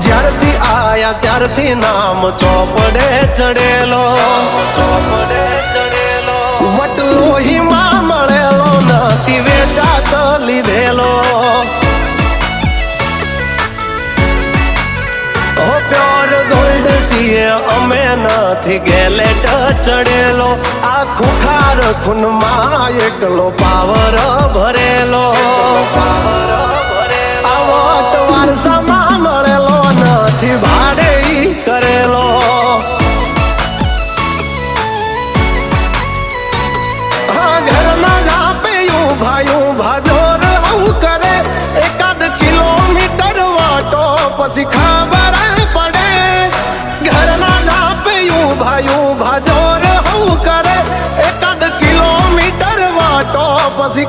જ્યારથી આયા ત્યારથી નામ ચોપડે ચડેલો, વટલો હિમા મળેલો નથી વેચાત લીધેલો. પ્યોર ગોલ્ડ સીએ અમે નથી ગેલેટ ચડેલો. આ ખુખાર ખૂનમાં એકલો પાવર ભરેલો. આવટ વારસામાં મળેલો નથી ભાડે કરેલો. ઘરના જાપે ભાયું ભાજોર આવું કરે. એકાદ કિલોમીટર વાટો પછી ખબર પડે. ઘરના જાપે ભાયું ભાજોર આવું કરે. એકાદ કિલોમીટર વાટો પછી